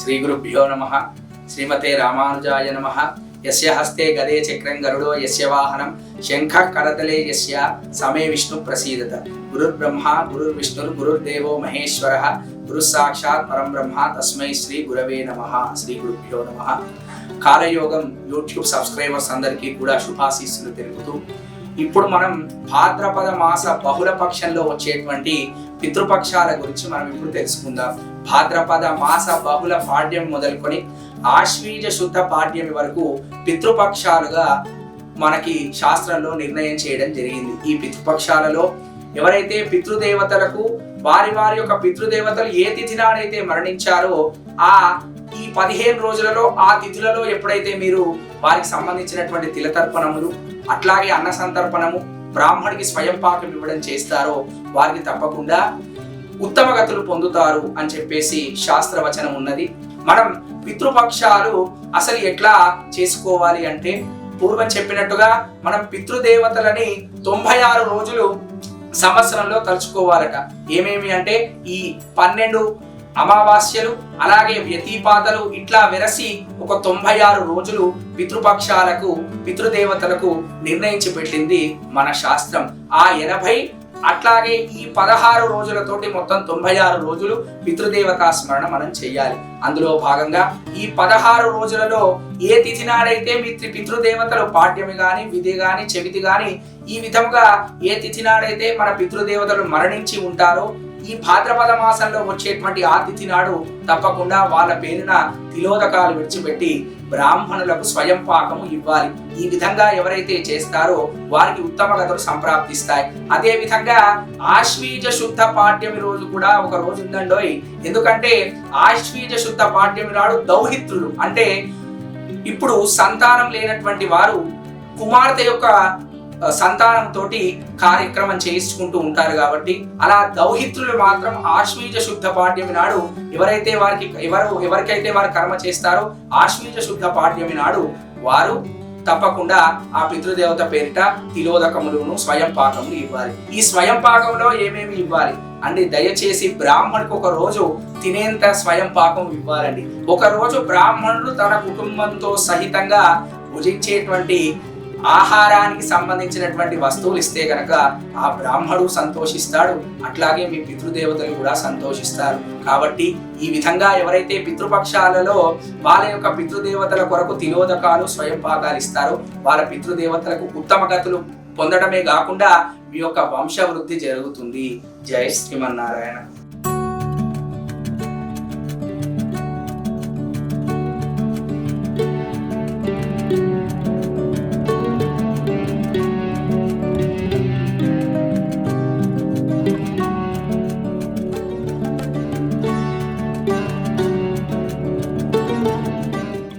శ్రీ గురుభ్యో నమః. శ్రీమతే రామానుజాయ నమః. యస్య హస్తే గదే చక్రం గరుడో యస్య వాహనం శంఖః కరతలే యస్య సమే విష్ణు ప్రసీదత. గురుర్బ్రహ్మ గురుర్విష్ణుర్ గురుర్దేవో మహేశ్వరః గురుః సాక్షాత్ పరం బ్రహ్మ తస్మై శ్రీ గురవే నమః. శ్రీ గురుభ్యో నమః. కాలయోగం యూట్యూబ్ సబ్స్క్రైబర్స్ అందరికీ కూడా శుభాశీస్సులు తెలుపుతూ ఇప్పుడు మనం భాద్రపద మాస బహుళ పక్షంలో వచ్చేటువంటి పితృపక్షాల గురించి మనం ఇప్పుడు తెలుసుకుందాం. భాద్రపద మాస బహుళ పాడ్యం మొదలుకొని ఆశ్వీజ శుద్ధ పాడ్యం వరకు పితృపక్షాలుగా మనకి శాస్త్రంలో నిర్ణయం చేయడం జరిగింది. ఈ పితృపక్షాలలో ఎవరైతే పితృదేవతలకు వారి వారి యొక్క పితృదేవతలు ఏ తిథి నాడైతే మరణించారో ఈ 15 రోజులలో ఆ తిథులలో ఎప్పుడైతే మీరు వారికి సంబంధించినటువంటి తిలతర్పణములు అట్లాగే అన్న సంతర్పణము బ్రాహ్మడికి స్వయం పాకం ఇవ్వడం చేస్తారో వారికి తప్పకుండా ఉత్తమ గతులు పొందుతారు అని చెప్పేసి శాస్త్రవచనం ఉన్నది. మనం పితృపక్షాలు అసలు ఎట్లా చేసుకోవాలి అంటే పూర్వం చెప్పినట్టుగా మనం పితృదేవతలని 96 రోజులు సంవత్సరంలో తలుచుకోవాలట. ఏమేమి అంటే ఈ 12 అమావాస్యలు అలాగే వ్యతిపాతలు ఇట్లా వెరసి ఒక 96 రోజులు పితృపక్షాలకు పితృదేవతలకు నిర్ణయించి పెట్టింది మన శాస్త్రం. ఆ 80 అట్లాగే ఈ 16 రోజులతోటి మొత్తం 96 రోజులు పితృదేవతా స్మరణ మనం చెయ్యాలి. అందులో భాగంగా ఈ 16 రోజులలో ఏ తిథి నాడైతే మీ పితృదేవతలు పాడ్యమి గాని విధి గాని చెవితి గాని ఈ విధముగా ఏ తిథి నాడైతే మన పితృదేవతలు మరణించి ఉంటారో ఈ భాద్రపద మాసంలో వచ్చేటువంటి ఆ తిథి నాడు తప్పకుండా వాళ్ళ పేరున తిలోదకాలు విడిచిపెట్టి బ్రాహ్మణులకు స్వయం పాకము ఇవ్వాలి. ఈ విధంగా ఎవరైతే చేస్తారో వారికి ఉత్తమ గతులు సంప్రాప్తిస్తాయి. అదే విధంగా ఆశ్వీజ శుద్ధ పాడ్యమి రోజు కూడా ఒక రోజు ఉందండోయ్. ఎందుకంటే ఆశ్వీజ శుద్ధ పాడ్యమి నాడు దౌహిత్రులు అంటే ఇప్పుడు సంతానం లేనటువంటి వారు కుమార్తె యొక్క సంతానంతో కార్యక్రమం చేయించుకుంటూ ఉంటారు కాబట్టి అలా దౌహిత్రులు మాత్రం ఆశ్వీజ శుద్ధ పాడ్యమి నాడు ఎవరికైతే వారు కర్మ చేస్తారో ఆశ్వీజ శుద్ధ పాడ్యమి నాడు వారు తప్పకుండా ఆ పితృదేవత పేరిట తిలోదకములను స్వయం పాకములు ఇవ్వాలి. ఈ స్వయం పాకంలో ఏమేమి ఇవ్వాలి అంటే దయచేసి బ్రాహ్మణుకు ఒక రోజు తినేంత స్వయం పాకం ఇవ్వాలండి. ఒక రోజు బ్రాహ్మణుడు తన కుటుంబంతో సహితంగా భుజించేటువంటి ఆహారానికి సంబంధించినటువంటి వస్తువులు ఇస్తే గనక ఆ బ్రాహ్మడు సంతోషిస్తాడు, అట్లాగే మీ పితృదేవతలు కూడా సంతోషిస్తారు. కాబట్టి ఈ విధంగా ఎవరైతే పితృపక్షాలలో వాళ్ళ యొక్క పితృదేవతల కొరకు తిలోదకాలు స్వయం పాకాలు ఇస్తారో వాళ్ళ పితృదేవతలకు ఉత్తమ గతులు పొందడమే కాకుండా మీ యొక్క వంశవృద్ధి జరుగుతుంది. జై శ్రీమన్నారాయణ.